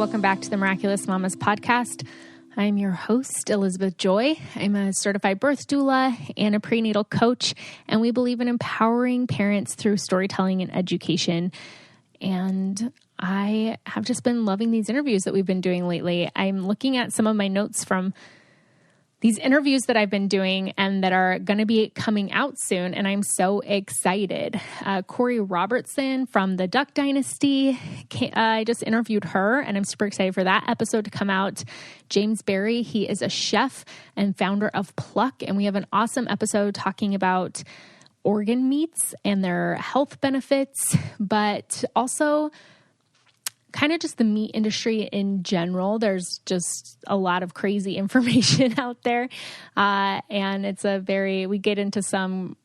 Welcome back to the Miraculous Mamas podcast. I'm your host, Elizabeth Joy. I'm a certified birth doula and a prenatal coach, and we believe in empowering parents through storytelling and education. And I have just been loving these interviews that we've been doing lately. I'm looking at some of my notes from these interviews that I've been doing and that are going to be coming out soon, and I'm so excited. Corey Robertson from the Duck Dynasty, I just interviewed her, and I'm super excited for that episode to come out. James Berry, he is a chef and founder of Pluck, and we have an awesome episode talking about organ meats and their health benefits, but also kind of just the meat industry in general. There's just a lot of crazy information out there. And it's we get into some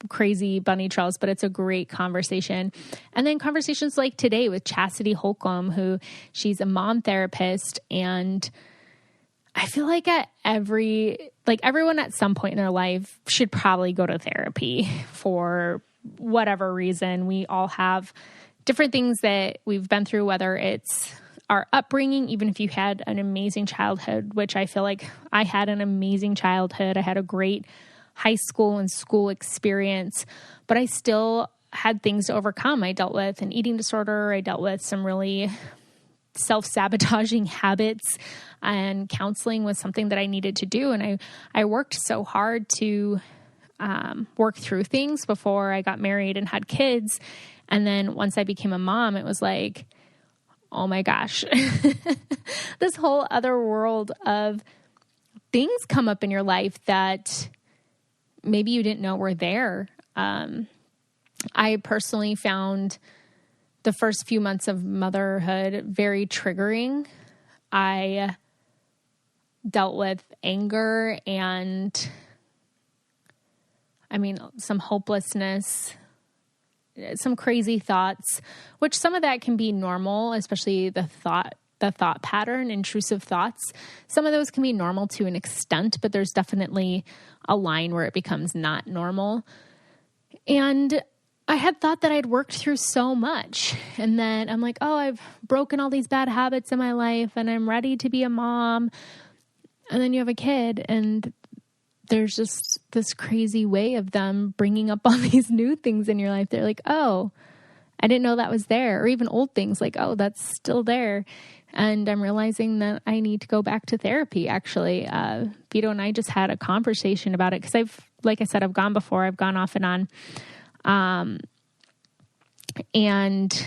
crazy bunny trails, but it's a great conversation. And then conversations like today with Chasity Holcomb, who she's a mom therapist. And I feel like everyone at some point in their life should probably go to therapy for whatever reason. We all have different things that we've been through, whether it's our upbringing, even if you had an amazing childhood, which I feel like I had an amazing childhood. I had a great high school and school experience, but I still had things to overcome. I dealt with an eating disorder. I dealt with some really self-sabotaging habits, and counseling was something that I needed to do. And I worked so hard to work through things before I got married and had kids. And then once I became a mom, it was like, oh my gosh, this whole other world of things come up in your life that maybe you didn't know were there. I personally found the first few months of motherhood very triggering. I dealt with anger and, some hopelessness, some crazy thoughts, which some of that can be normal, especially the thought pattern, intrusive thoughts. Some of those can be normal to an extent, but there's definitely a line where it becomes not normal. And I had thought that I'd worked through so much, and then I'm like, oh, I've broken all these bad habits in my life and I'm ready to be a mom. And then you have a kid, and there's just this crazy way of them bringing up all these new things in your life. They're like, oh, I didn't know that was there. Or even old things like, oh, that's still there. And I'm realizing that I need to go back to therapy, actually. Vito and I just had a conversation about it because like I said, I've gone before. I've gone off and on. And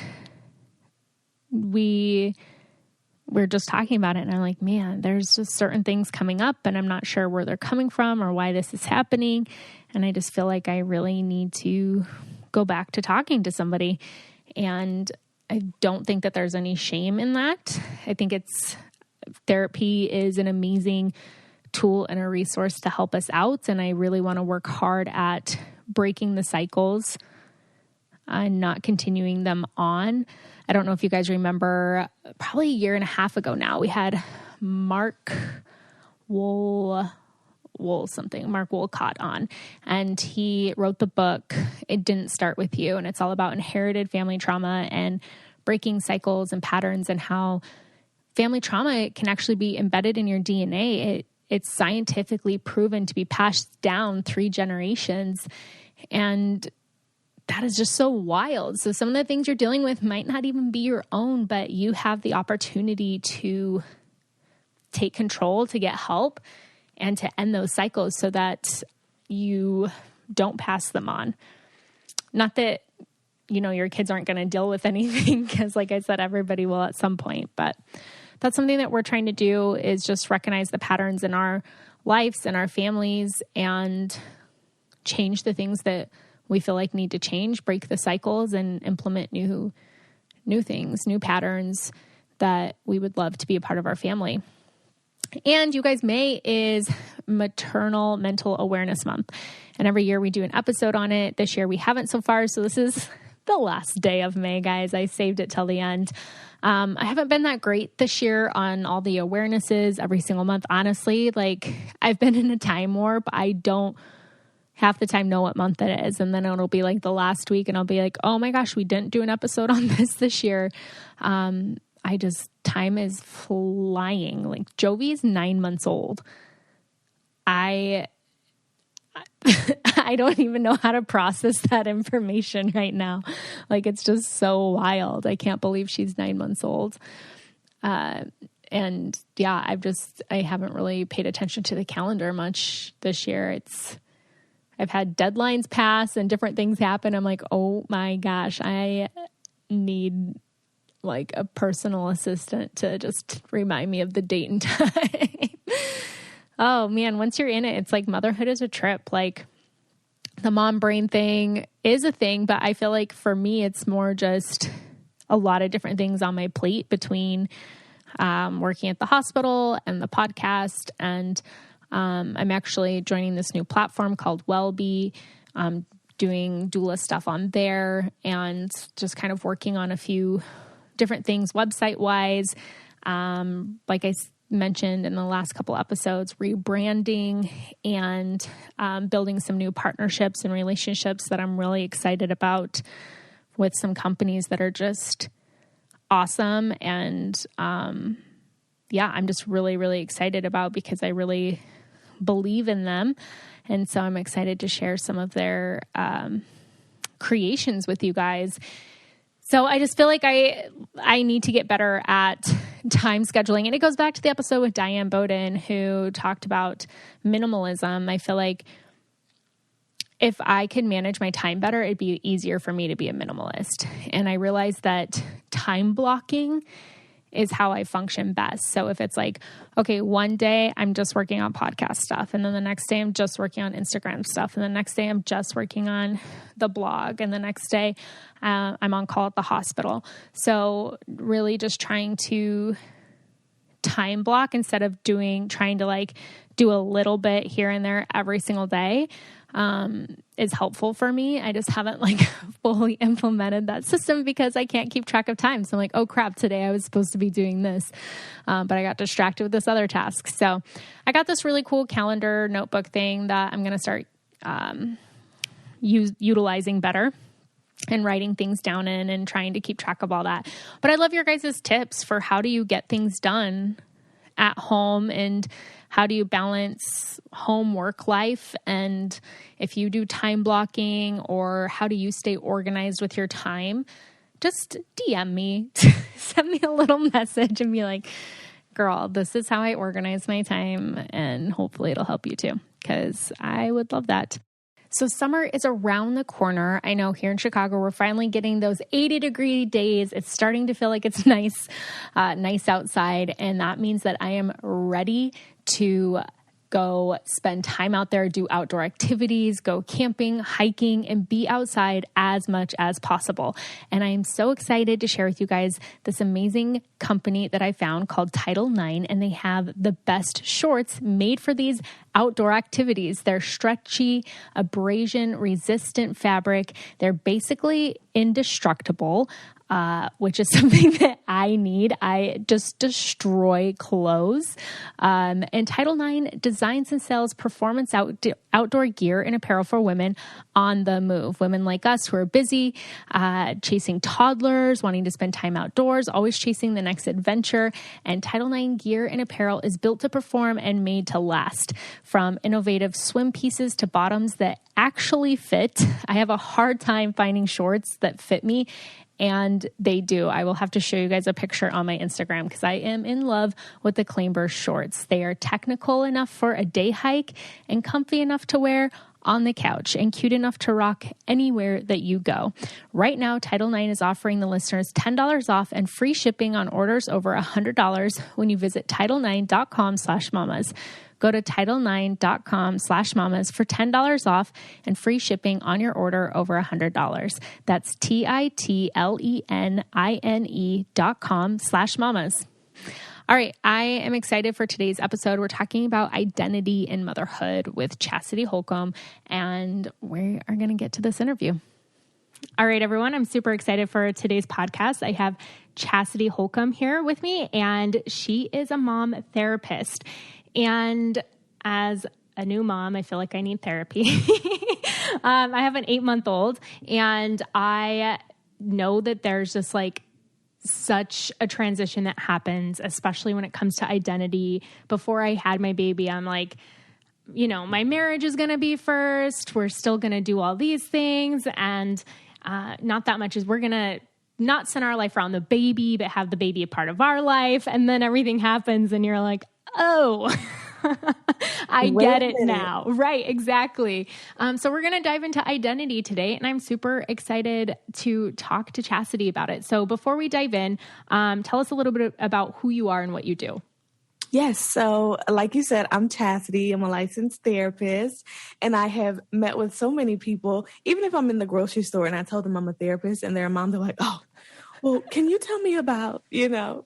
we're just talking about it, and I'm like, man, there's just certain things coming up and I'm not sure where they're coming from or why this is happening. And I just feel like I really need to go back to talking to somebody. And I don't think that there's any shame in that. I think therapy is an amazing tool and a resource to help us out. And I really want to work hard at breaking the cycles and not continuing them on. I don't know if you guys remember, probably a year and a half ago now, we had Mark Wolcott on, and he wrote the book, It Didn't Start With You. And it's all about inherited family trauma and breaking cycles and patterns, and how family trauma can actually be embedded in your DNA. It's scientifically proven to be passed down 3 generations. And that is just so wild. So some of the things you're dealing with might not even be your own, but you have the opportunity to take control, to get help, and to end those cycles so that you don't pass them on. Not that, your kids aren't going to deal with anything, because like I said, everybody will at some point, but that's something that we're trying to do, is just recognize the patterns in our lives and our families and change the things that we feel like need to change, break the cycles, and implement new things, new patterns that we would love to be a part of our family. And you guys, May is Maternal Mental Awareness Month. And every year we do an episode on it. This year we haven't so far. So this is the last day of May, guys. I saved it till the end. I haven't been that great this year on all the awarenesses every single month. Honestly, I've been in a time warp. I don't half the time know what month it is. And then it'll be like the last week and I'll be like, oh my gosh, we didn't do an episode on this year. time is flying. Like Jovi is 9 months old. I don't even know how to process that information right now. Like, it's just so wild. I can't believe she's 9 months old. And yeah, I haven't really paid attention to the calendar much this year. I've had deadlines pass and different things happen. I'm like, oh my gosh, I need like a personal assistant to just remind me of the date and time. Oh man, once you're in it, it's like motherhood is a trip. Like, the mom brain thing is a thing, but I feel like for me, it's more just a lot of different things on my plate between working at the hospital and the podcast. And I'm actually joining this new platform called Wellbe, doing doula stuff on there and just kind of working on a few different things website wise. Like I mentioned in the last couple episodes, rebranding and building some new partnerships and relationships that I'm really excited about with some companies that are just awesome. And yeah, I'm just really, really excited about because I really believe in them. And so I'm excited to share some of their creations with you guys. So I just feel like I need to get better at time scheduling. And it goes back to the episode with Diane Bowden, who talked about minimalism. I feel like if I could manage my time better, it'd be easier for me to be a minimalist. And I realized that time blocking is how I function best. So if it's like, okay, one day I'm just working on podcast stuff, and then the next day I'm just working on Instagram stuff, and the next day I'm just working on the blog, and the next day I'm on call at the hospital. So really just trying to time block instead of trying to like do a little bit here and there every single day is helpful for me. I just haven't like fully implemented that system because I can't keep track of time. So I'm like, oh crap, today I was supposed to be doing this, but I got distracted with this other task. So I got this really cool calendar notebook thing that I'm going to start utilizing better and writing things down in and trying to keep track of all that. But I love your guys' tips for how do you get things done at home, and how do you balance home work life, and if you do time blocking, or how do you stay organized with your time. Just DM me, send me a little message and be like, girl, this is how I organize my time, and hopefully it'll help you too, because I would love that. So summer is around the corner. I know here in Chicago, we're finally getting those 80-degree days. It's starting to feel like it's nice outside. And that means that I am ready to go spend time out there, do outdoor activities, go camping, hiking, and be outside as much as possible. And I am so excited to share with you guys this amazing company that I found called Title 9, and they have the best shorts made for these outdoor activities. They're stretchy, abrasion-resistant fabric. They're basically indestructible, which is something that I need. I just destroy clothes. And Title 9 designs and sells performance outdoor gear and apparel for women on the move. Women like us who are busy, chasing toddlers, wanting to spend time outdoors, always chasing the next adventure. And Title 9 gear and apparel is built to perform and made to last. From innovative swim pieces to bottoms that actually fit. I have a hard time finding shorts that fit me, and they do. I will have to show you guys a picture on my Instagram because I am in love with the Claimburst shorts. They are technical enough for a day hike and comfy enough to wear on the couch and cute enough to rock anywhere that you go. Right now, Title 9 is offering the listeners $10 off and free shipping on orders over $100 when you visit Title9.com/mamas. Go to Title9.com/mamas for $10 off and free shipping on your order over $100. That's TITLENINE.com/mamas. All right, I am excited for today's episode. We're talking about identity in motherhood with Chasity Holcomb, and we are going to get to this interview. All right, everyone, I'm super excited for today's podcast. I have Chasity Holcomb here with me, and she is a mom therapist. And as a new mom, I feel like I need therapy. I have an 8-month-old, and I know that there's just like such a transition that happens, especially when it comes to identity. Before I had my baby, I'm like, you know, my marriage is going to be first. We're still going to do all these things. And not that much is we're going to not center our life around the baby, but have the baby a part of our life. And then everything happens and you're like, oh, I get it now. Right. Exactly. So we're going to dive into identity today, and I'm super excited to talk to Chasity about it. So before we dive in, tell us a little bit about who you are and what you do. Yes. So like you said, I'm Chasity. I'm a licensed therapist, and I have met with so many people, even if I'm in the grocery store and I tell them I'm a therapist and they're a mom, they're like, oh, well, can you tell me about, you know?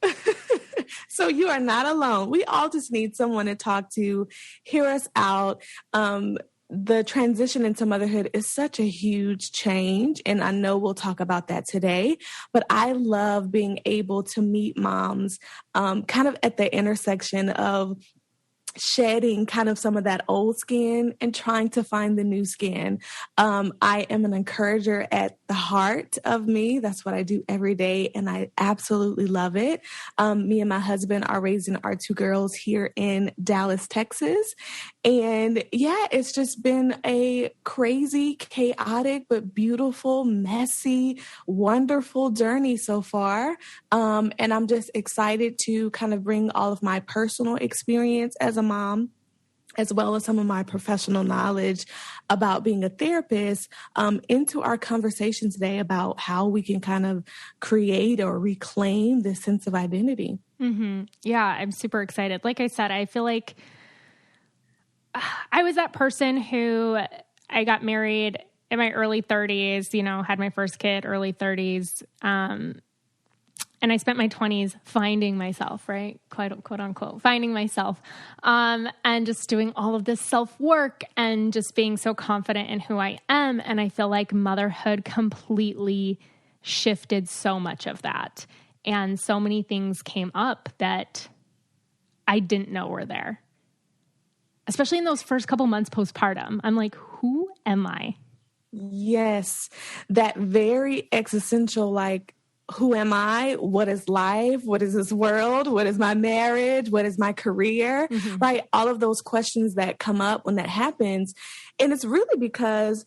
So you are not alone. We all just need someone to talk to, hear us out. The transition into motherhood is such a huge change, and I know we'll talk about that today, but I love being able to meet moms kind of at the intersection of shedding kind of some of that old skin and trying to find the new skin. I am an encourager at the heart of me. That's what I do every day, and I absolutely love it. Me and my husband are raising our 2 girls here in Dallas, Texas. And yeah, it's just been a crazy, chaotic, but beautiful, messy, wonderful journey so far. And I'm just excited to kind of bring all of my personal experience as a mom, as well as some of my professional knowledge about being a therapist, into our conversation today about how we can kind of create or reclaim this sense of identity. Mm-hmm. Yeah, I'm super excited. Like I said, I feel like I was that person who I got married in my early 30s, you know, had my first kid, early 30s. And I spent my 20s finding myself, right? Quote unquote, finding myself, and just doing all of this self-work and just being so confident in who I am. And I feel like motherhood completely shifted so much of that. And so many things came up that I didn't know were there. Especially in those first couple months postpartum. I'm like, who am I? Yes. That very existential, like, who am I? What is life? What is this world? What is my marriage? What is my career? Mm-hmm. Right? All of those questions that come up when that happens. And it's really because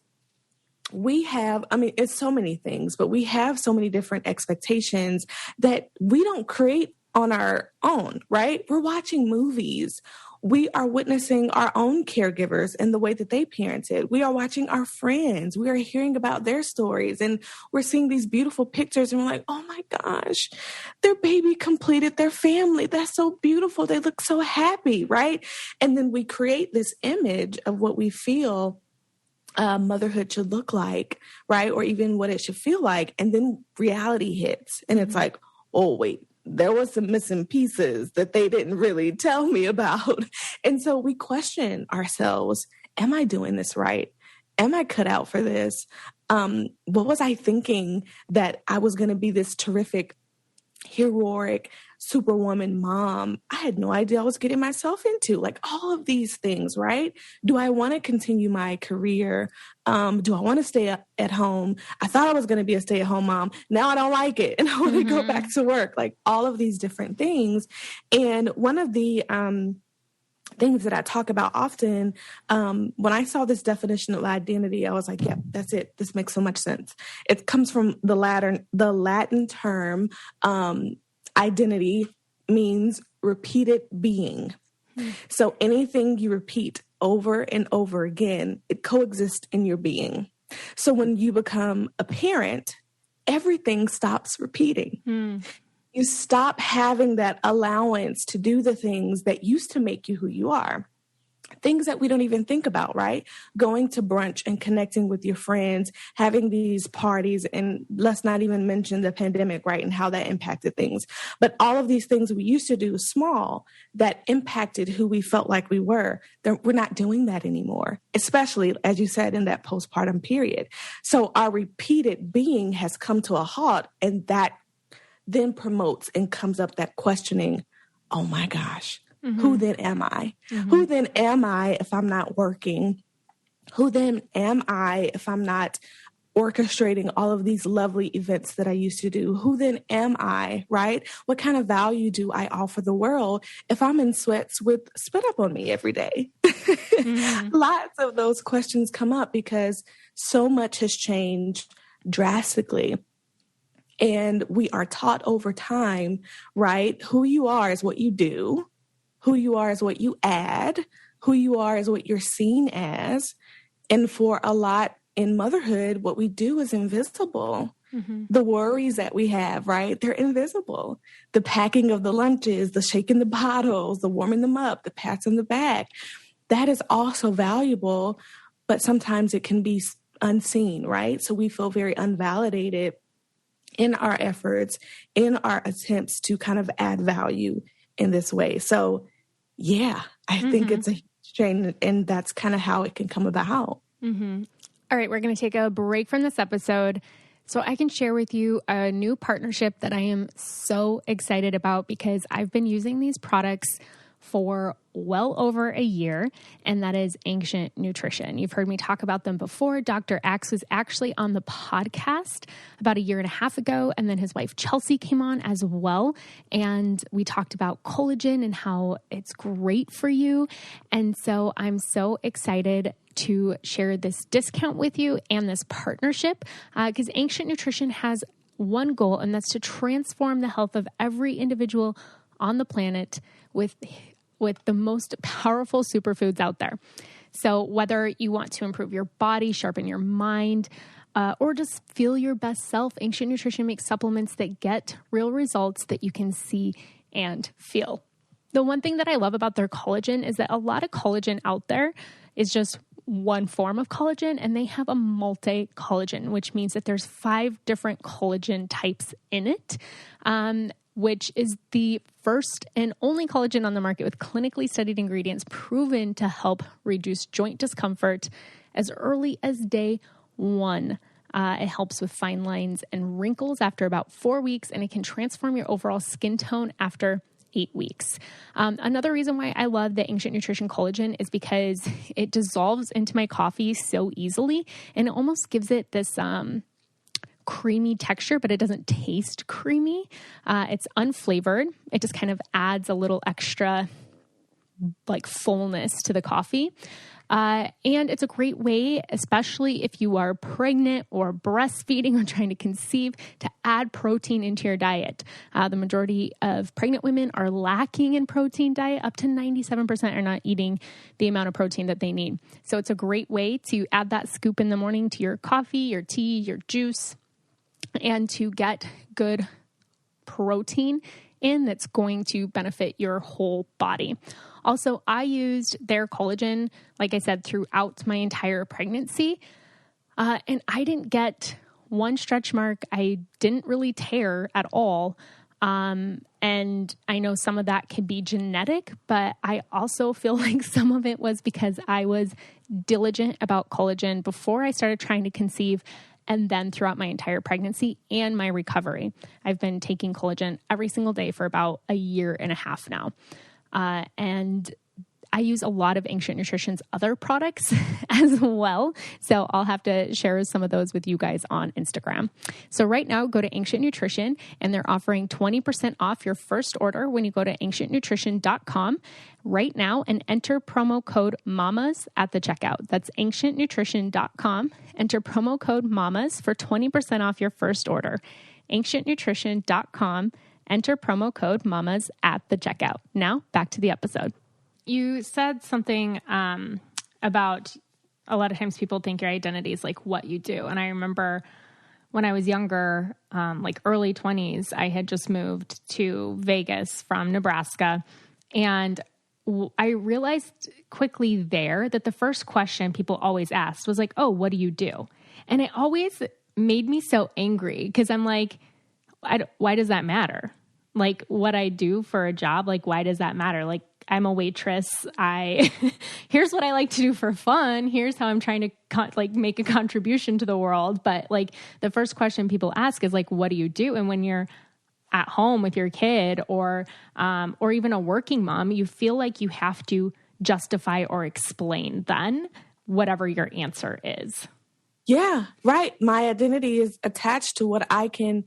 we have, I mean, it's so many things, but we have so many different expectations that we don't create on our own, right? We're watching movies. We are witnessing our own caregivers and the way that they parented. We are watching our friends. We are hearing about their stories, and we're seeing these beautiful pictures, and we're like, oh my gosh, their baby completed their family. That's so beautiful. They look so happy, right? And then we create this image of what we feel motherhood should look like, right? Or even what it should feel like. And then reality hits, and it's like, oh, wait. There was some missing pieces that they didn't really tell me about. And so we question ourselves, am I doing this right? Am I cut out for this? What was I thinking that I was going to be this terrific, heroic, superwoman mom? I had no idea I was getting myself into, like, all of these things, right? Do I want to continue my career? Do I want to stay at home? I thought I was going to be a stay-at-home mom. Now I don't like it, and I want to go back to work. Like, all of these different things. And one of the things that I talk about often, when I saw this definition of identity, I was like, yeah, that's it. This makes so much sense. It comes from the Latin term, identity means repeated being. So anything you repeat over and over again, it coexists in your being. So when you become a parent, everything stops repeating. You stop having that allowance to do the things that used to make you who you are. Things that we don't even think about, right? Going to brunch and connecting with your friends, having these parties, and let's not even mention the pandemic, right? And how that impacted things. But all of these things we used to do small that impacted who we felt like we were, we're not doing that anymore, especially, as you said, in that postpartum period. So our repeated being has come to a halt, and that then promotes and comes up that questioning, oh my gosh, who then am I? Who then am I if I'm not working? Who then am I if I'm not orchestrating all of these lovely events that I used to do. Who then am I, right? What kind of value do I offer the world if I'm in sweats with spit up on me every day? Mm-hmm. Lots of those questions come up because so much has changed drastically. And we are taught over time, right? Who you are is what you do. Who you are is what you add. Who you are is what you're seen as. And for a lot in motherhood, what we do is invisible. Mm-hmm. The worries that we have, right? They're invisible. The packing of the lunches, the shaking the bottles, the warming them up, the pats on the back. That is also valuable, but sometimes it can be unseen, right? So we feel very unvalidated in our efforts, in our attempts to kind of add value in this way. So yeah, I think it's a huge change, and that's kind of how it can come about. Mm-hmm. All right, we're going to take a break from this episode so I can share with you a new partnership that I am so excited about because I've been using these products for well over a year, and that is Ancient Nutrition. You've heard me talk about them before. Dr. Axe was actually on the podcast about a year and a half ago, and then his wife Chelsea came on as well, and we talked about collagen and how it's great for you. And so I'm so excited to share this discount with you and this partnership because Ancient Nutrition has one goal, and that's to transform the health of every individual on the planet with the most powerful superfoods out there. So whether you want to improve your body, sharpen your mind, or just feel your best self, Ancient Nutrition makes supplements that get real results that you can see and feel. The one thing that I love about their collagen is that a lot of collagen out there is just one form of collagen, and they have a multi-collagen, which means that there's 5 different collagen types in it, which is the first and only collagen on the market with clinically studied ingredients proven to help reduce joint discomfort as early as day 1. It helps with fine lines and wrinkles after about 4 weeks, and it can transform your overall skin tone after 8 weeks. Another reason why I love the Ancient Nutrition collagen is because it dissolves into my coffee so easily, and it almost gives it this creamy texture, but it doesn't taste creamy. It's unflavored. It just kind of adds a little extra like fullness to the coffee. And it's a great way, especially if you are pregnant or breastfeeding or trying to conceive, to add protein into your diet. The majority of pregnant women are lacking in protein diet. Up to 97% are not eating the amount of protein that they need. So it's a great way to add that scoop in the morning to your coffee, your tea, your juice, and to get good protein in that's going to benefit your whole body. Also, I used their collagen, like I said, throughout my entire pregnancy, and I didn't get one stretch mark. I didn't really tear at all. And I know some of that can be genetic, but I also feel like some of it was because I was diligent about collagen before I started trying to conceive, and then throughout my entire pregnancy and my recovery. I've been taking collagen every single day for about a year and a half now. And I use a lot of Ancient Nutrition's other products as well. So I'll have to share some of those with you guys on Instagram. So right now, go to Ancient Nutrition, and they're offering 20% off your first order when you go to ancientnutrition.com right now and enter promo code MAMAS at the checkout. That's ancientnutrition.com. Enter promo code MAMAS for 20% off your first order. ancientnutrition.com. Enter promo code MAMAS at the checkout. Now, back to the episode. You said something about a lot of times people think your identity is like what you do. And I remember when I was younger, like early 20s, I had just moved to Vegas from Nebraska. And I realized quickly there that the first question people always asked was like, oh, what do you do? And it always made me so angry because I'm like, why does that matter? Like what I do for a job, like why does that matter? Like I'm a waitress. Here's what I like to do for fun. Here's how I'm trying to make a contribution to the world. But like the first question people ask is like, what do you do? And when you're at home with your kid or even a working mom, you feel like you have to justify or explain then whatever your answer is. Yeah, right. My identity is attached to what I can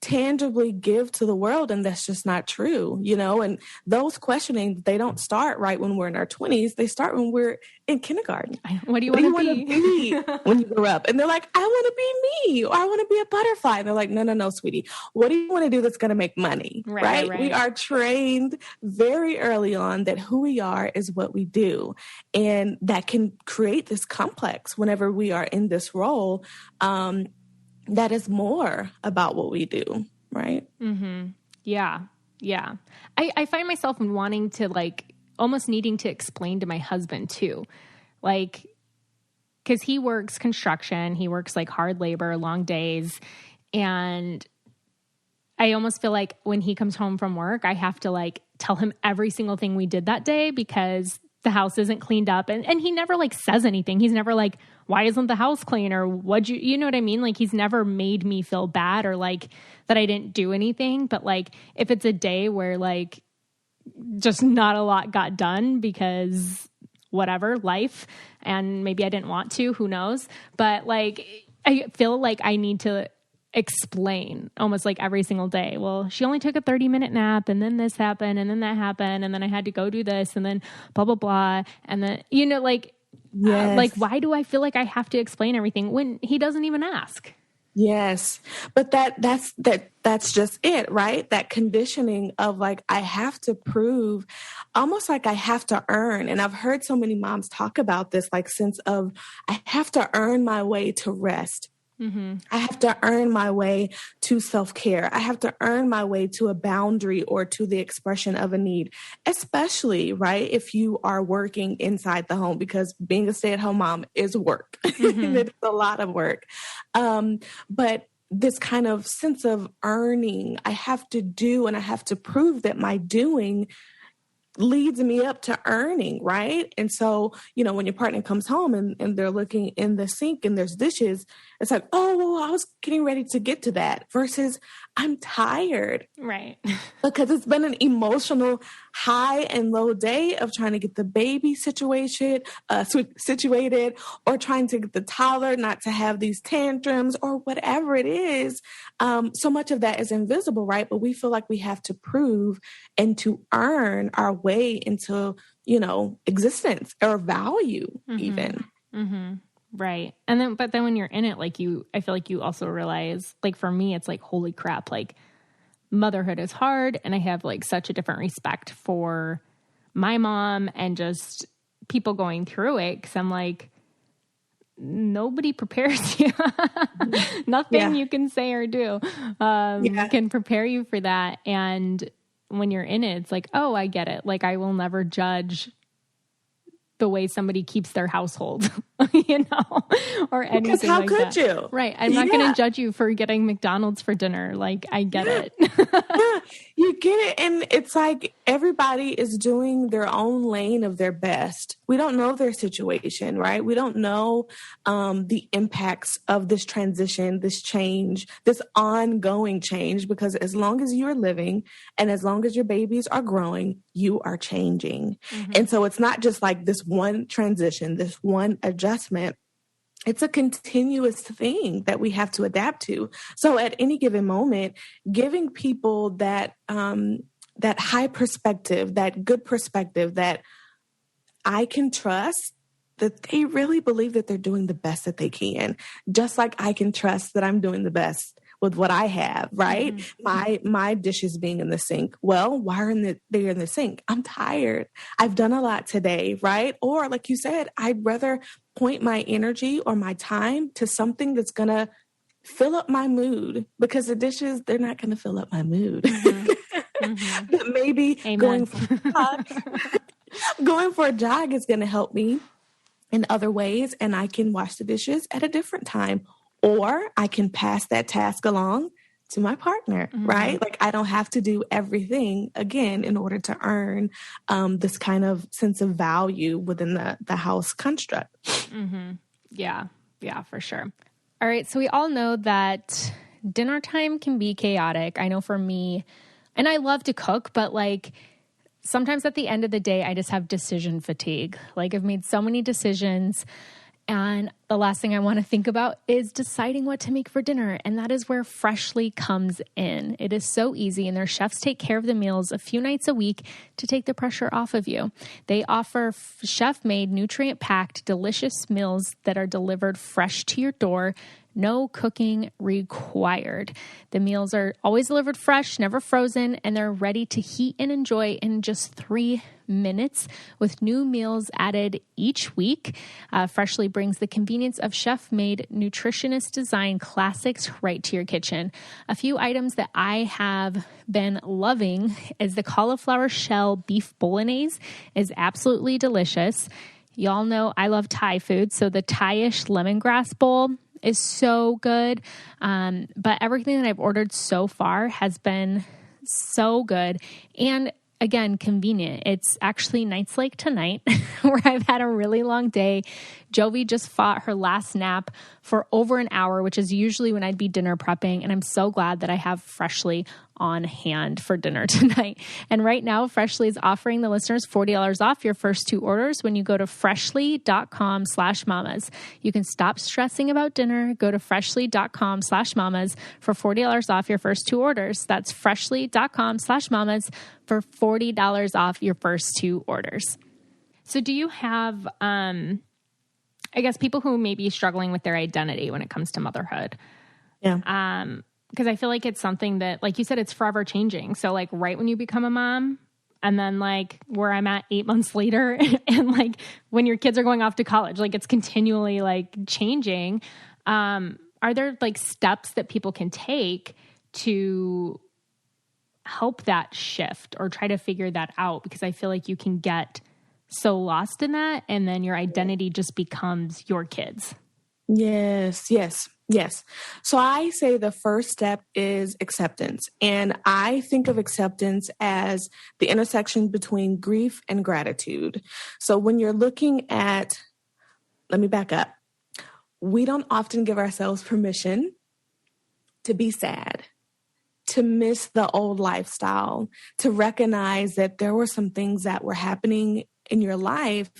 tangibly give to the world, and that's just not true, and those questioning, they don't start right when we're in our 20s. They start when we're in kindergarten. What do you want to be when you grow up? And they're like, I want to be me, or I want to be a butterfly. And they're like, no, sweetie, what do you want to do that's going to make money? Right? We are trained very early on that who we are is what we do, and that can create this complex whenever we are in this role that is more about what we do, right? Mm-hmm. Yeah. Yeah. I find myself wanting to almost needing to explain to my husband too. Cause he works construction, he works hard labor, long days. And I almost feel like when he comes home from work, I have to tell him every single thing we did that day because the house isn't cleaned up. And he never says anything. He's never why isn't the house clean? Or you know what I mean? He's never made me feel bad or that I didn't do anything. But if it's a day where just not a lot got done because whatever, life, and maybe I didn't want to, who knows? But I feel like I need to explain almost every single day. Well, she only took a 30-minute nap, and then this happened, and then that happened, and then I had to go do this, and then blah, blah, blah. And then, yes. Why do I feel like I have to explain everything when he doesn't even ask? Yes. But that's just it, right? That conditioning of I have to prove, almost I have to earn. And I've heard so many moms talk about this, sense of I have to earn my way to rest. Mm-hmm. I have to earn my way to self-care. I have to earn my way to a boundary or to the expression of a need, especially, right, if you are working inside the home, because being a stay-at-home mom is work. Mm-hmm. It's a lot of work. But this kind of sense of earning, I have to do and I have to prove that my doing leads me up to earning, right? And so, when your partner comes home and they're looking in the sink and there's dishes, it's oh, well, I was getting ready to get to that, versus I'm tired. Right. Because it's been an emotional high and low day of trying to get the baby situated, or trying to get the toddler not to have these tantrums or whatever it is. So much of that is invisible, right? But we feel like we have to prove and to earn our way into, existence or value, mm-hmm. even. Mm-hmm. Right. But then when you're in it, I feel like you also realize, for me, it's holy crap, motherhood is hard. And I have such a different respect for my mom and just people going through it. 'Cause I'm nobody prepares you. Nothing you can say or do can prepare you for that. And when you're in it, it's oh, I get it. I will never judge the way somebody keeps their household, or anything. Because how could that. you? Right. I'm not going to judge you for getting McDonald's for dinner. I get it. You get it. And it's everybody is doing their own lane of their best. We don't know their situation, right? We don't know the impacts of this transition, this change, this ongoing change, because as long as you're living and as long as your babies are growing, you are changing. Mm-hmm. And so it's not just this one transition, this one adjustment. It's a continuous thing that we have to adapt to. So at any given moment, giving people that high perspective, that good perspective, that I can trust that they really believe that they're doing the best that they can, just like I can trust that I'm doing the best with what I have, right? Mm-hmm. My dishes being in the sink. Well, why are they in the sink? I'm tired. I've done a lot today, right? Or like you said, I'd rather point my energy or my time to something that's going to fill up my mood, because the dishes, they're not going to fill up my mood. Mm-hmm. Mm-hmm. But maybe going for a jog is going to help me in other ways, and I can wash the dishes at a different time. Or I can pass that task along to my partner, mm-hmm. right? I don't have to do everything again in order to earn this kind of sense of value within the house construct. Mm-hmm. Yeah, for sure. All right. So we all know that dinner time can be chaotic. I know for me, and I love to cook, but sometimes at the end of the day, I just have decision fatigue. I've made so many decisions. And the last thing I want to think about is deciding what to make for dinner. And that is where Freshly comes in. It is so easy, and their chefs take care of the meals a few nights a week to take the pressure off of you. They offer chef-made, nutrient-packed, delicious meals that are delivered fresh to your door. No cooking required. The meals are always delivered fresh, never frozen, and they're ready to heat and enjoy in just 3 minutes with new meals added each week. Freshly brings the convenience of chef-made, nutritionist-designed classics right to your kitchen. A few items that I have been loving is the cauliflower shell beef bolognese is absolutely delicious. Y'all know I love Thai food, so the Thai-ish lemongrass bowl is so good. But everything that I've ordered so far has been so good. And again, convenient. It's actually nights like tonight where I've had a really long day. Jovi just fought her last nap for over an hour, which is usually when I'd be dinner prepping. And I'm so glad that I have Freshly on hand for dinner tonight. And right now, Freshly is offering the listeners $40 off your first 2 orders when you go to freshly.com/mamas. You can stop stressing about dinner. Go to freshly.com/mamas for $40 off your first 2 orders. That's freshly.com/mamas for $40 off your first 2 orders. So do you have, I guess, people who may be struggling with their identity when it comes to motherhood? Yeah. Because I feel like it's something that, like you said, it's forever changing. So like right when you become a mom, and then like where I'm at 8 months later, and like when your kids are going off to college, like it's continually like changing. Are there like steps that people can take to help that shift or try to figure that out? Because I feel like you can get so lost in that, and then your identity just becomes your kids. Yes. So I say the first step is acceptance. And I think of acceptance as the intersection between grief and gratitude. So when you're looking at, let me back up. We don't often give ourselves permission to be sad, to miss the old lifestyle, to recognize that there were some things that were happening in your life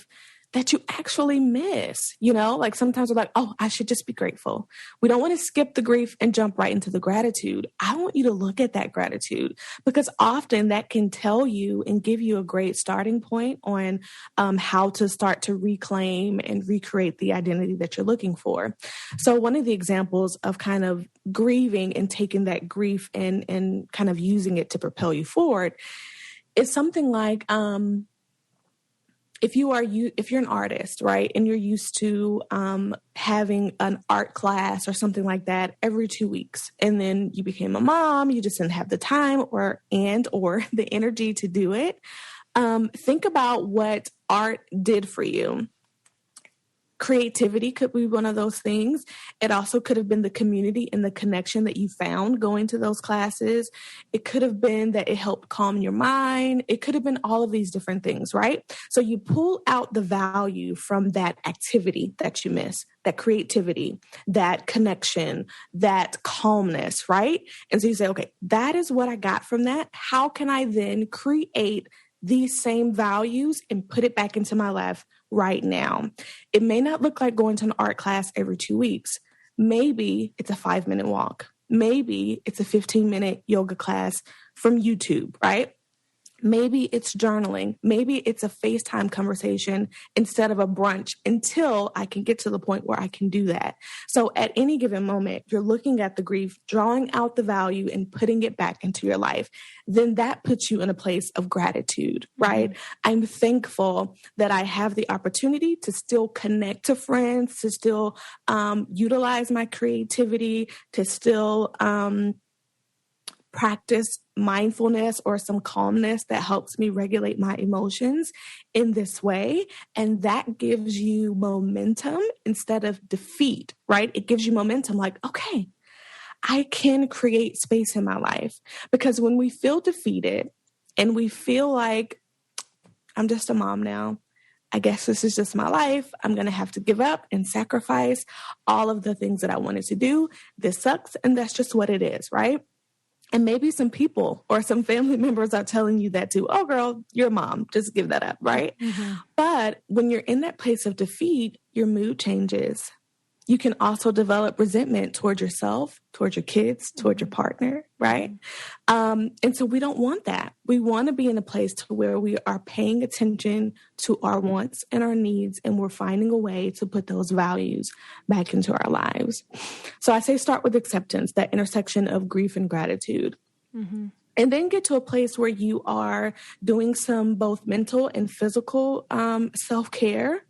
that you actually miss, like sometimes we're like, oh, I should just be grateful. We don't want to skip the grief and jump right into the gratitude. I want you to look at that gratitude, because often that can tell you and give you a great starting point on how to start to reclaim and recreate the identity that you're looking for. So one of the examples of kind of grieving and taking that grief and kind of using it to propel you forward is something like, if you're an artist, right, and you're used to having an art class or something like that every 2 weeks, and then you became a mom, you just didn't have the time or the energy to do it. Think about what art did for you. Creativity could be one of those things. It also could have been the community and the connection that you found going to those classes. It could have been that it helped calm your mind. It could have been all of these different things, right? So you pull out the value from that activity that you miss, that creativity, that connection, that calmness, right? And so you say, okay, that is what I got from that. How can I then create these same values and put it back into my life right now? It may not look like going to an art class every 2 weeks. Maybe it's a 5-minute walk. Maybe it's a 15-minute yoga class from YouTube, right? Maybe it's journaling. Maybe it's a FaceTime conversation instead of a brunch until I can get to the point where I can do that. So at any given moment, you're looking at the grief, drawing out the value and putting it back into your life. Then that puts you in a place of gratitude, right? Mm-hmm. I'm thankful that I have the opportunity to still connect to friends, to still utilize my creativity, to still practice mindfulness or some calmness that helps me regulate my emotions in this way. And that gives you momentum instead of defeat, right? It gives you momentum like, okay, I can create space in my life. Because when we feel defeated and we feel like I'm just a mom now, I guess this is just my life, I'm going to have to give up and sacrifice all of the things that I wanted to do. This sucks. And that's just what it is, right? And maybe some people or some family members are telling you that too. Oh, girl, you're a mom. Just give that up, right? Mm-hmm. But when you're in that place of defeat, your mood changes. You can also develop resentment towards yourself, towards your kids, towards your partner, right? And so we don't want that. We want to be in a place to where we are paying attention to our wants and our needs, and we're finding a way to put those values back into our lives. So I say start with acceptance, that intersection of grief and gratitude. Mm-hmm. And then get to a place where you are doing some both mental and physical self-care.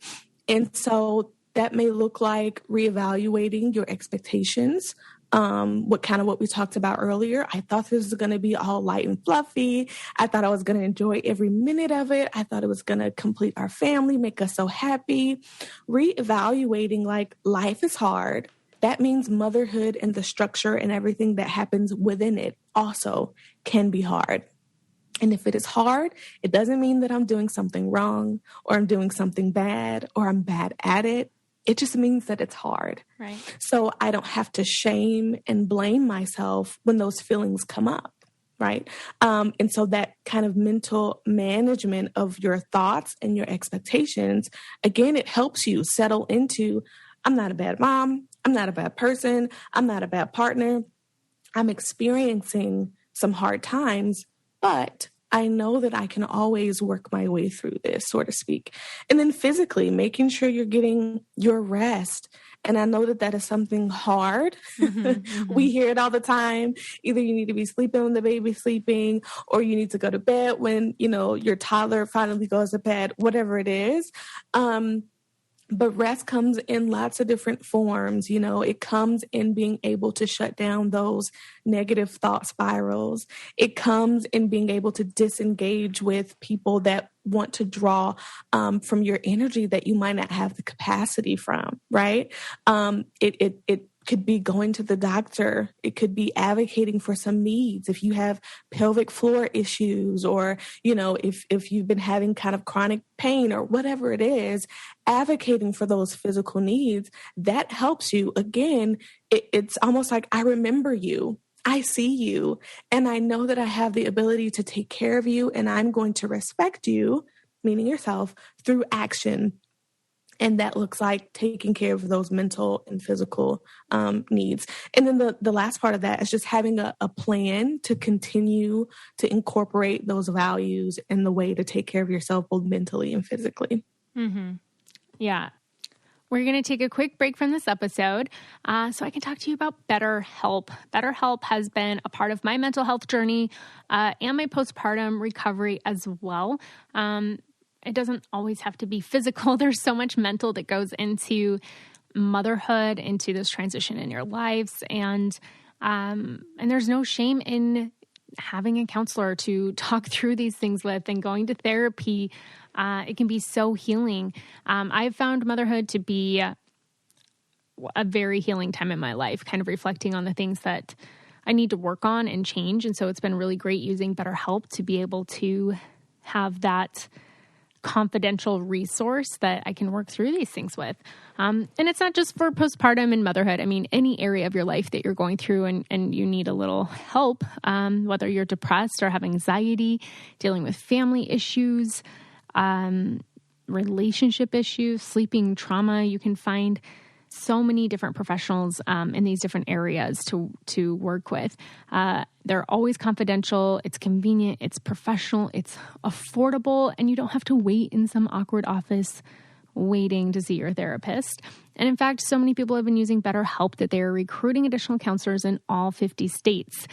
And so that may look like reevaluating your expectations. What we talked about earlier. I thought this was going to be all light and fluffy. I thought I was going to enjoy every minute of it. I thought it was going to complete our family, make us so happy. Reevaluating, like, life is hard. That means motherhood and the structure and everything that happens within it also can be hard. And if it is hard, it doesn't mean that I'm doing something wrong or I'm doing something bad or I'm bad at it. It just means that it's hard. Right. So I don't have to shame and blame myself when those feelings come up. Right. And so that kind of mental management of your thoughts and your expectations, again, it helps you settle into, I'm not a bad mom. I'm not a bad person. I'm not a bad partner. I'm experiencing some hard times, but I know that I can always work my way through this, so to speak. And then physically, making sure you're getting your rest. And I know that that is something hard. Mm-hmm, mm-hmm. We hear it all the time. Either you need to be sleeping when the baby's sleeping, or you need to go to bed when, your toddler finally goes to bed, whatever it is. But rest comes in lots of different forms. It comes in being able to shut down those negative thought spirals. It comes in being able to disengage with people that want to draw from your energy that you might not have the capacity from, right? It could be going to the doctor. It could be advocating for some needs. If you have pelvic floor issues, or, if you've been having kind of chronic pain or whatever it is, advocating for those physical needs, that helps you. Again, it's almost like, I remember you. I see you, and I know that I have the ability to take care of you, and I'm going to respect you, meaning yourself, through action. And that looks like taking care of those mental and physical needs. And then the last part of that is just having a plan to continue to incorporate those values in the way to take care of yourself, both mentally and physically. Mm-hmm. Yeah. We're going to take a quick break from this episode so I can talk to you about BetterHelp. BetterHelp has been a part of my mental health journey and my postpartum recovery as well. It doesn't always have to be physical. There's so much mental that goes into motherhood, into this transition in your lives. And there's no shame in having a counselor to talk through these things with and going to therapy. It can be so healing. I've found motherhood to be a very healing time in my life, kind of reflecting on the things that I need to work on and change. And so it's been really great using BetterHelp to be able to have that confidential resource that I can work through these things with. And it's not just for postpartum and motherhood. I mean, any area of your life that you're going through and you need a little help, whether you're depressed or have anxiety, dealing with family issues, relationship issues, sleeping trauma, you can find so many different professionals in these different areas to work with. They're always confidential. It's convenient. It's professional. It's affordable. And you don't have to wait in some awkward office waiting to see your therapist. And in fact, so many people have been using BetterHelp that they are recruiting additional counselors in all 50 states.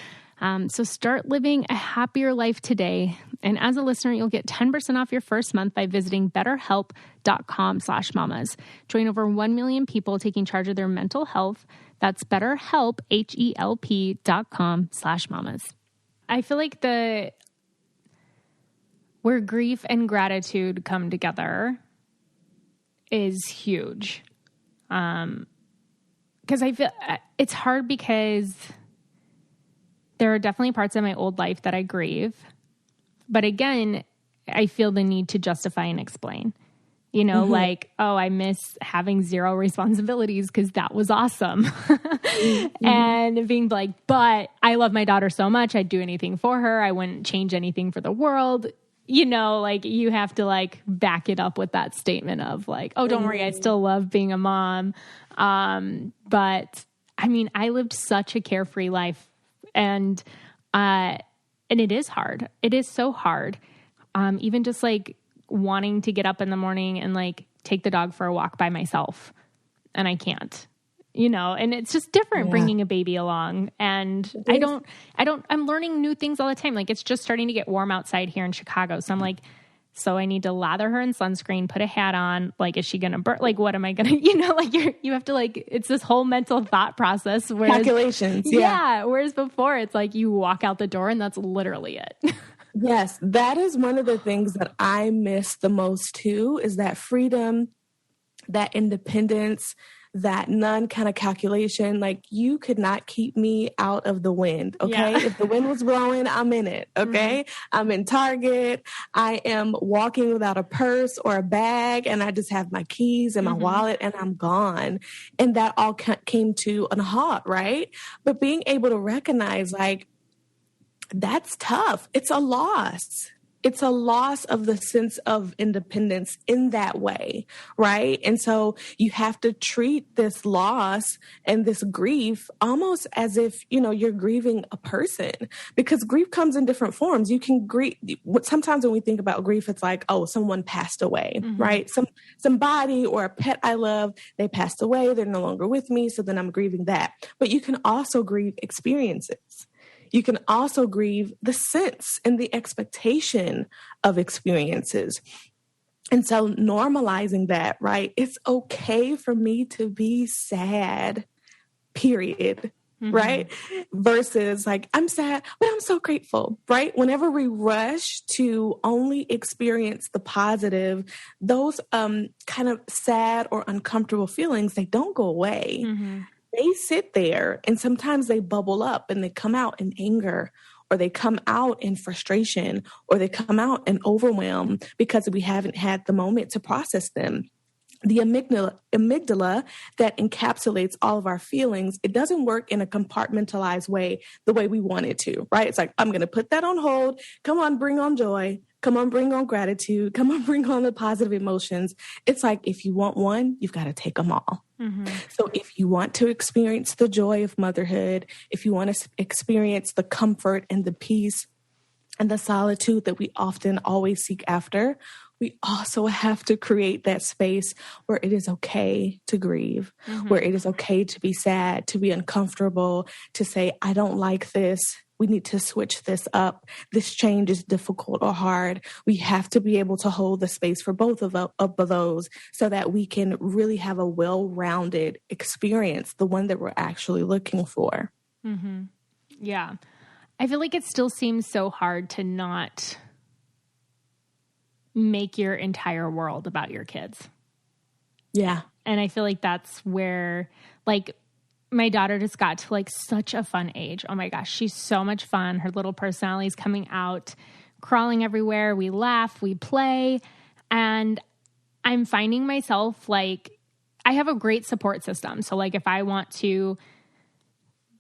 So start living a happier life today. And as a listener, you'll get 10% off your first month by visiting betterhelp.com/mamas. Join over 1 million people taking charge of their mental health. That's BetterHelp, HELP.com/mamas. I feel like where grief and gratitude come together is huge. Because I feel it's hard because there are definitely parts of my old life that I grieve. But again, I feel the need to justify and explain. You know, like, oh, I miss having zero responsibilities because that was awesome. And being like, but I love my daughter so much. I'd do anything for her. I wouldn't change anything for the world. You know, like you have to like back it up with that statement of like, oh, don't worry. I still love being a mom. But I mean, I lived such a carefree life and it is hard. It is so hard. Even just like wanting to get up in the morning and like take the dog for a walk by myself. And I can't, you know, and it's just different bringing a baby along. And I'm learning new things all the time. Like it's just starting to get warm outside here in Chicago. So I'm like, so I need to lather her in sunscreen, put a hat on. Like, is she going to burn? Like, what am I going to, you know, like you have to like, it's this whole mental thought process. Whereas, calculations. Yeah. Whereas before it's like you walk out the door and that's literally it. Yes, that is one of the things that I miss the most too, is that freedom, that independence, that none kind of calculation. Like you could not keep me out of the wind. Okay. Yeah. If the wind was blowing, I'm in it. Okay. I'm in Target. I am walking without a purse or a bag and I just have my keys and my wallet and I'm gone. And that all came to a halt. Right. But being able to recognize like, that's tough. It's a loss. It's a loss of the sense of independence in that way, right? And so you have to treat this loss and this grief almost as if, you know, you're grieving a person, because grief comes in different forms. You can grieve. Sometimes when we think about grief, it's like, oh, someone passed away, right? Somebody or a pet I love, they passed away. They're no longer with me. So then I'm grieving that. But you can also grieve experiences. You can also grieve the sense and the expectation of experiences. And so normalizing that, right? It's okay for me to be sad, period, right? Versus like, I'm sad, but I'm so grateful, right? Whenever we rush to only experience the positive, those kind of sad or uncomfortable feelings, they don't go away. They sit there and sometimes they bubble up and they come out in anger or they come out in frustration or they come out in overwhelm because we haven't had the moment to process them. The amygdala that encapsulates all of our feelings, it doesn't work in a compartmentalized way, the way we want it to, right? It's like, I'm going to put that on hold. Come on, bring on joy. Come on, bring on gratitude. Come on, bring on the positive emotions. It's like, if you want one, you've got to take them all. So if you want to experience the joy of motherhood, if you want to experience the comfort and the peace and the solitude that we often always seek after, we also have to create that space where it is okay to grieve, where it is okay to be sad, to be uncomfortable, to say, I don't like this. We need to switch this up. This change is difficult or hard. We have to be able to hold the space for both of those so that we can really have a well-rounded experience, the one that we're actually looking for. Yeah. I feel like it still seems so hard to not make your entire world about your kids. Yeah. And I feel like that's where, like, my daughter just got to like such a fun age. Oh my gosh, she's so much fun. Her little personality is coming out, crawling everywhere. We laugh, we play. And I'm finding myself like, I have a great support system. So like if I want to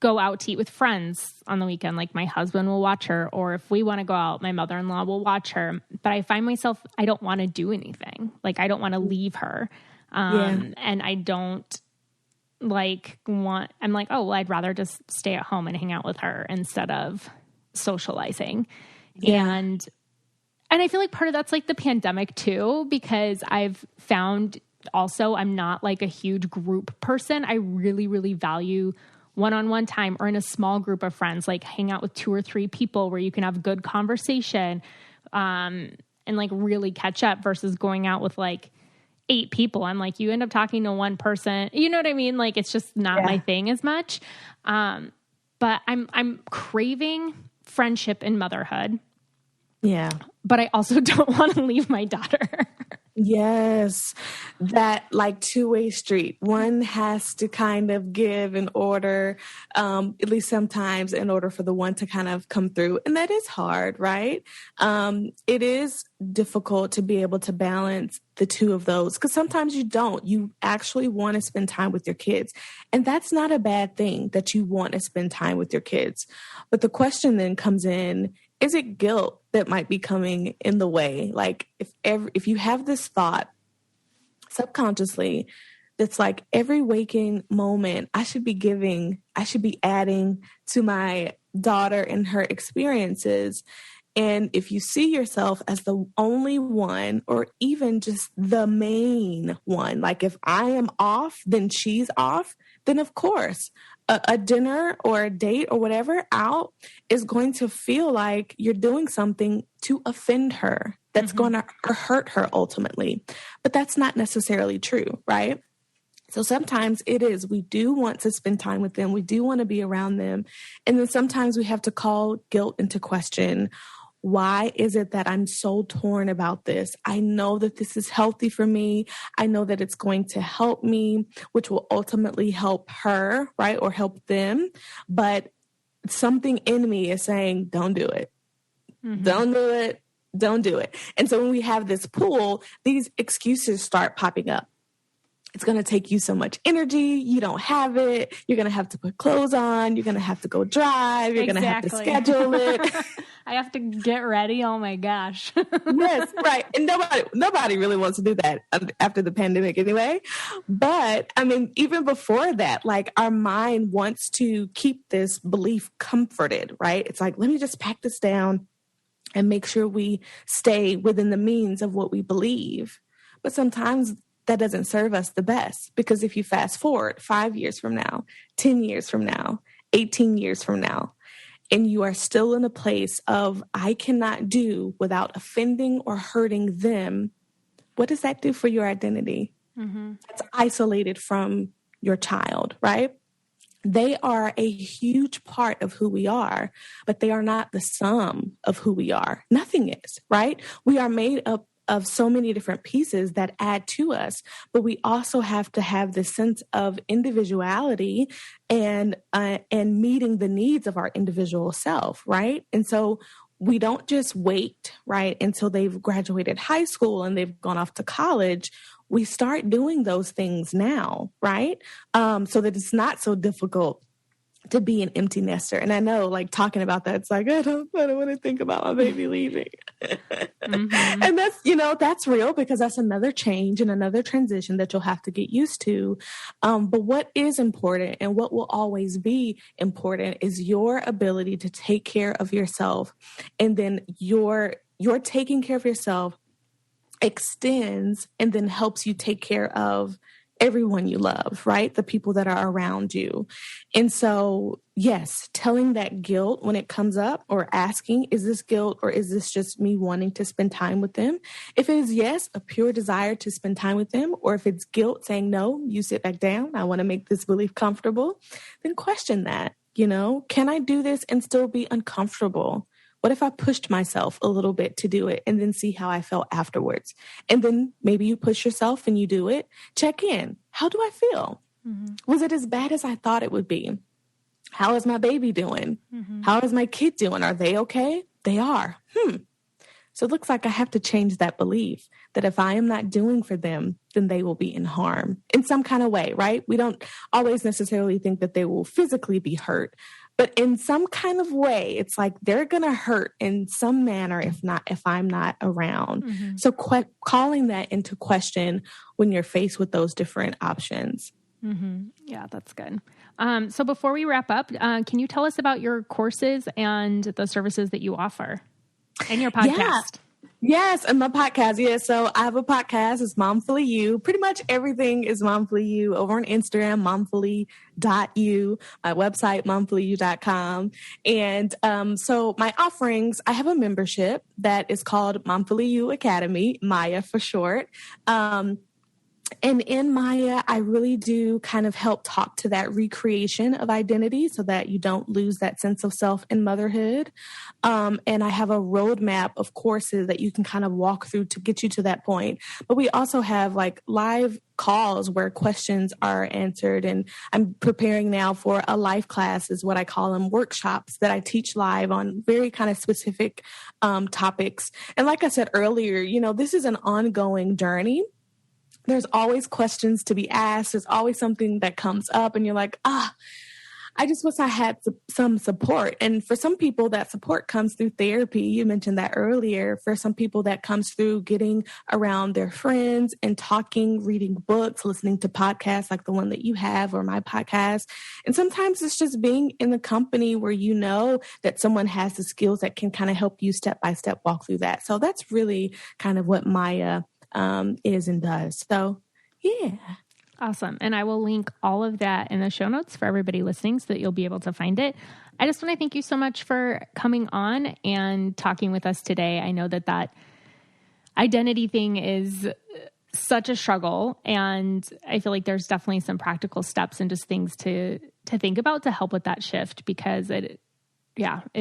go out to eat with friends on the weekend, like my husband will watch her, or if we want to go out, my mother-in-law will watch her. But I find myself, I don't want to do anything. Like I don't want to leave her. And I don't I'm like, oh, well, I'd rather just stay at home and hang out with her instead of socializing. And I feel like part of that's like the pandemic too, because I've found also I'm not like a huge group person. I really, really value one-on-one time or in a small group of friends, like hang out with 2 or 3 people where you can have good conversation, and like really catch up versus going out with like 8 people. I'm like, you end up talking to one person, you know what I mean? Like, it's just not my thing as much. But I'm craving friendship and motherhood. Yeah. But I also don't want to leave my daughter. Yes, that like two-way street. One has to kind of give in order, at least sometimes in order for the one to kind of come through. And that is hard, right? It is difficult to be able to balance the two of those because sometimes you don't. You actually want to spend time with your kids. And that's not a bad thing that you want to spend time with your kids. But the question then comes in, is it guilt that might be coming in the way? Like if you have this thought subconsciously, that's like every waking moment I should be adding to my daughter and her experiences. And if you see yourself as the only one, or even just the main one, like if I am off, then she's off, then of course a dinner or a date or whatever out is going to feel like you're doing something to offend her. That's going to hurt her ultimately. But that's not necessarily true, right? So sometimes it is, we do want to spend time with them. We do want to be around them. And then sometimes we have to call guilt into question. Why is it that I'm so torn about this? I know that this is healthy for me. I know that it's going to help me, which will ultimately help her, right? Or help them. But something in me is saying, don't do it. Don't do it. Don't do it. And so when we have this pull, these excuses start popping up. It's going to take you so much energy. You don't have it. You're going to have to put clothes on. You're going to have to go drive. You're going to have to schedule it. I have to get ready. Oh my gosh. Yes, right. And nobody really wants to do that after the pandemic anyway. But I mean, even before that, like our mind wants to keep this belief comforted, right? It's like, let me just pack this down and make sure we stay within the means of what we believe. But sometimes that doesn't serve us the best, because if you fast forward 5 years from now, 10 years from now, 18 years from now, and you are still in a place of, I cannot do without offending or hurting them, what does that do for your identity? That's isolated from your child, right? They are a huge part of who we are, but they are not the sum of who we are. Nothing is, right? We are made up of so many different pieces that add to us, but we also have to have this sense of individuality and meeting the needs of our individual self, right? And so we don't just wait, right, until they've graduated high school and they've gone off to college. We start doing those things now, right? So that it's not so difficult to be an empty nester. And I know, like, talking about that, it's like, I don't want to think about my baby leaving. And that's, that's real, because that's another change and another transition that you'll have to get used to. But what is important and what will always be important is your ability to take care of yourself. And then your taking care of yourself extends and then helps you take care of everyone you love, right? The people that are around you. And so, yes, telling that guilt when it comes up, or asking, is this guilt or is this just me wanting to spend time with them? If it is yes, a pure desire to spend time with them, or if it's guilt saying, no, you sit back down, I want to make this belief comfortable, then question that. Can I do this and still be uncomfortable? What if I pushed myself a little bit to do it and then see how I felt afterwards? And then maybe you push yourself and you do it. Check in. How do I feel? Was it as bad as I thought it would be? How is my baby doing? How is my kid doing? Are they okay? They are. So it looks like I have to change that belief that if I am not doing for them, then they will be in harm in some kind of way, right? We don't always necessarily think that they will physically be hurt, but in some kind of way, it's like they're going to hurt in some manner if I'm not around. So calling that into question when you're faced with those different options. Yeah, that's good. So before we wrap up, can you tell us about your courses and the services that you offer and your podcast? Yeah. Yes, and my podcast. Yeah, so I have a podcast. It's Momfully You. Pretty much everything is Momfully You over on Instagram, momfully.you, my website, momfullyu.com. And so my offerings, I have a membership that is called Momfully You Academy, Maya for short. And in Maya, I really do kind of help talk to that recreation of identity so that you don't lose that sense of self in motherhood. And I have a roadmap of courses that you can kind of walk through to get you to that point. But we also have like live calls where questions are answered. And I'm preparing now for a life class, is what I call them, workshops that I teach live on very kind of specific topics. And like I said earlier, you know, this is an ongoing journey. There's always questions to be asked. There's always something that comes up and you're like, I just wish I had some support. And for some people, that support comes through therapy. You mentioned that earlier. For some people, that comes through getting around their friends and talking, reading books, listening to podcasts like the one that you have or my podcast. And sometimes it's just being in the company where you know that someone has the skills that can kind of help you step by step walk through that. So that's really kind of what Maya is and does. So, yeah. Awesome. And I will link all of that in the show notes for everybody listening so that you'll be able to find it. I just want to thank you so much for coming on and talking with us today. I know that identity thing is such a struggle, and I feel like there's definitely some practical steps and just things to think about to help with that shift, because it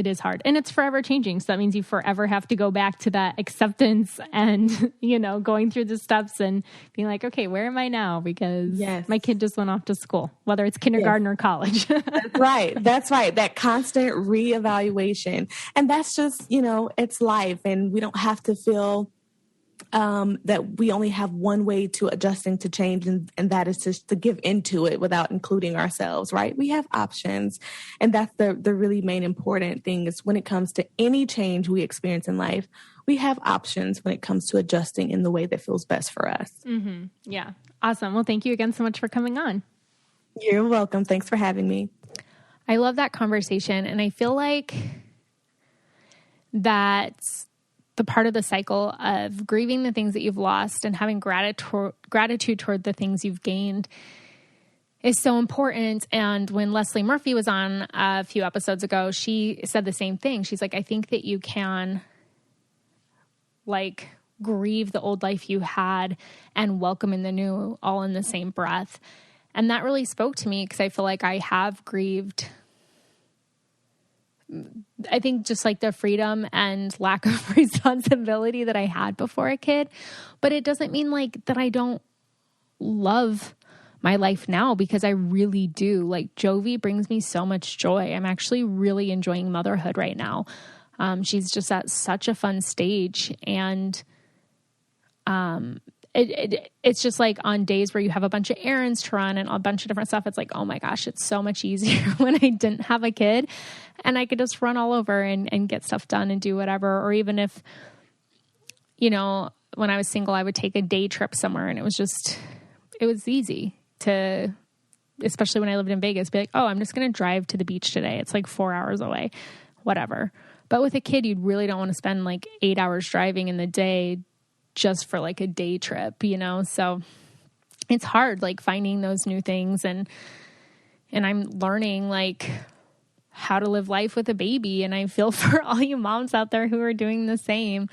is hard and it's forever changing. So that means you forever have to go back to that acceptance and, you know, going through the steps and being like, okay, where am I now? Because my kid just went off to school, whether it's kindergarten or college. That's right. That's right. That constant reevaluation. And that's just, you know, it's life, and we don't have to feel that we only have one way to adjusting to change, and that is just to give into it without including ourselves, right? We have options. And that's the really main important thing, is when it comes to any change we experience in life, we have options when it comes to adjusting in the way that feels best for us. Mm-hmm. Yeah. Awesome. Well, thank you again so much for coming on. You're welcome. Thanks for having me. I love that conversation. And I feel like that's the part of the cycle of grieving the things that you've lost and having gratitude toward the things you've gained is so important. And when Leslie Murphy was on a few episodes ago, she said the same thing. She's like, I think that you can like grieve the old life you had and welcome in the new all in the same breath. And that really spoke to me, because I feel like I have grieved, I think, just like the freedom and lack of responsibility that I had before a kid. But it doesn't mean like that I don't love my life now, because I really do. Like, Jovi brings me so much joy. I'm actually really enjoying motherhood right now. She's just at such a fun stage. And it's just like on days where you have a bunch of errands to run and a bunch of different stuff, it's like, oh my gosh, it's so much easier when I didn't have a kid and I could just run all over and get stuff done and do whatever. Or even if, you know, when I was single, I would take a day trip somewhere, and it was easy to, especially when I lived in Vegas, be like, oh, I'm just going to drive to the beach today. It's like 4 hours away, whatever. But with a kid, you really don't want to spend like 8 hours driving in the day just for like a day trip, you know? So it's hard, like finding those new things. And I'm learning like how to live life with a baby. And I feel for all you moms out there who are doing the same.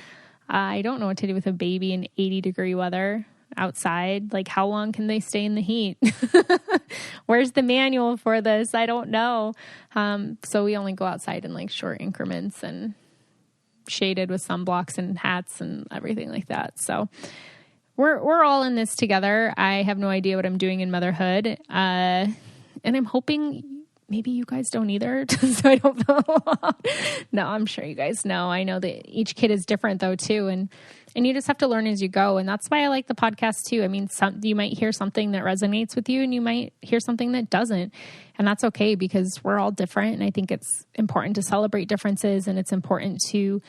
I don't know what to do with a baby in 80-degree weather outside. Like, how long can they stay in the heat? Where's the manual for this? I don't know. So we only go outside in like short increments and shaded with sunblocks and hats and everything like that. So we're all in this together. I have no idea what I'm doing in motherhood. And I'm hoping maybe you guys don't either. So I don't know. No, I'm sure you guys know. I know that each kid is different though too. And you just have to learn as you go. And that's why I like the podcast too. I mean, you might hear something that resonates with you and you might hear something that doesn't. And that's okay, because we're all different. And I think it's important to celebrate differences, and it's important to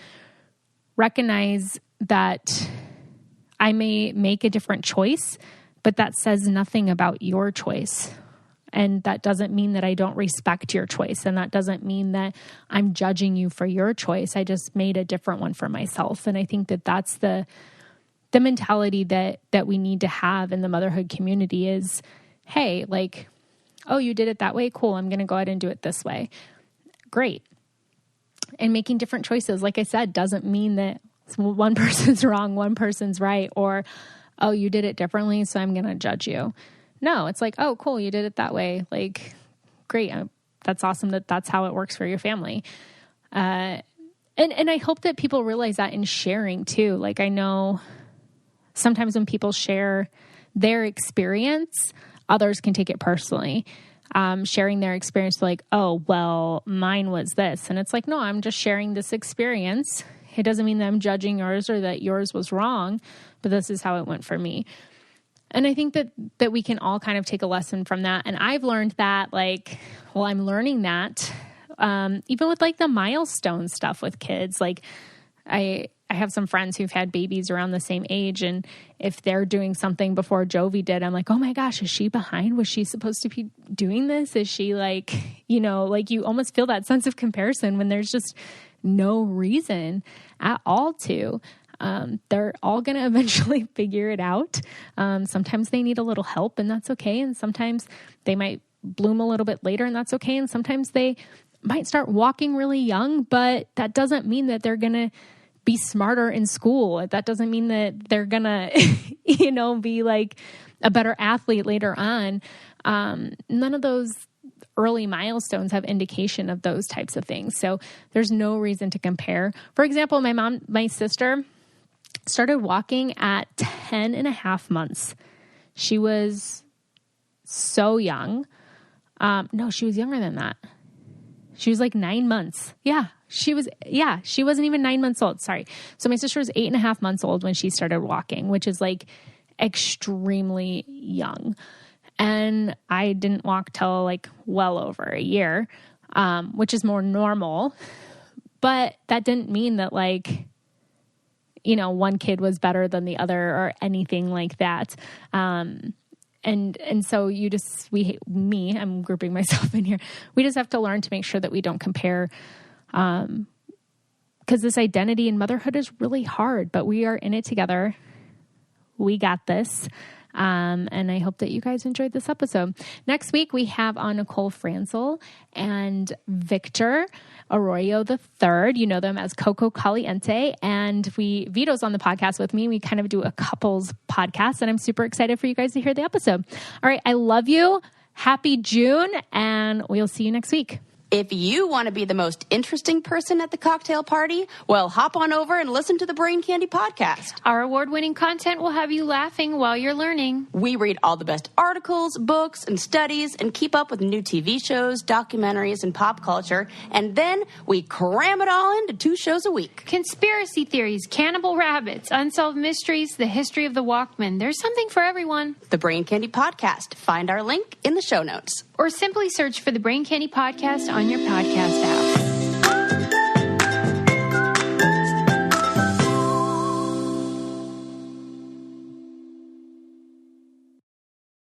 recognize that I may make a different choice, but that says nothing about your choice. And that doesn't mean that I don't respect your choice. And that doesn't mean that I'm judging you for your choice. I just made a different one for myself. And I think that that's the mentality that we need to have in the motherhood community is, hey, like, oh, you did it that way? Cool. I'm going to go ahead and do it this way. Great. And making different choices, like I said, doesn't mean that one person's wrong, one person's right, or oh, you did it differently, so I'm going to judge you. No, it's like, oh, cool, you did it that way. Like, great. That's awesome that that's how it works for your family. And I hope that people realize that in sharing too. Like, I know sometimes when people share their experience, others can take it personally. Sharing their experience like, oh, well, mine was this. And it's like, no, I'm just sharing this experience. It doesn't mean that I'm judging yours or that yours was wrong, but this is how it went for me. And I think that we can all kind of take a lesson from that. And I've learned that, like, well, I'm learning that even with like the milestone stuff with kids. Like I have some friends who've had babies around the same age. And if they're doing something before Jovi did, I'm like, oh my gosh, is she behind? Was she supposed to be doing this? Is she like, you know, like you almost feel that sense of comparison when there's just no reason at all to. They're all going to eventually figure it out. Sometimes they need a little help and that's okay. And sometimes they might bloom a little bit later and that's okay. And sometimes they might start walking really young, but that doesn't mean that they're going to be smarter in school. That doesn't mean that they're going to, you know, be like a better athlete later on. None of those early milestones have indication of those types of things. So there's no reason to compare. For example, my sister started walking at 10 and a half months. She was so young. No, she was younger than that. She was like 9 months. She wasn't even 9 months old. Sorry. So my sister was 8.5 months old when she started walking, which is like extremely young. And I didn't walk till like well over a year, which is more normal. But that didn't mean that like, you know, one kid was better than the other or anything like that. And so I'm grouping myself in here. We just have to learn to make sure that we don't compare, because this identity and motherhood is really hard, but we are in it together. We got this. And I hope that you guys enjoyed this episode. Next week, we have on Nicole Franzel and Victor Arroyo III. You know them as Coco Caliente. And Vito's on the podcast with me. We kind of do a couples podcast, and I'm super excited for you guys to hear the episode. All right. I love you. Happy June, and we'll see you next week. If you want to be the most interesting person at the cocktail party, well, hop on over and listen to the Brain Candy Podcast. Our award-winning content will have you laughing while you're learning. We read all the best articles, books, and studies, and keep up with new TV shows, documentaries, and pop culture. And then we cram it all into 2 shows a week. Conspiracy theories, cannibal rabbits, unsolved mysteries, the history of the Walkman. There's something for everyone. The Brain Candy Podcast. Find our link in the show notes. Or simply search for the Brain Candy Podcast on your podcast app.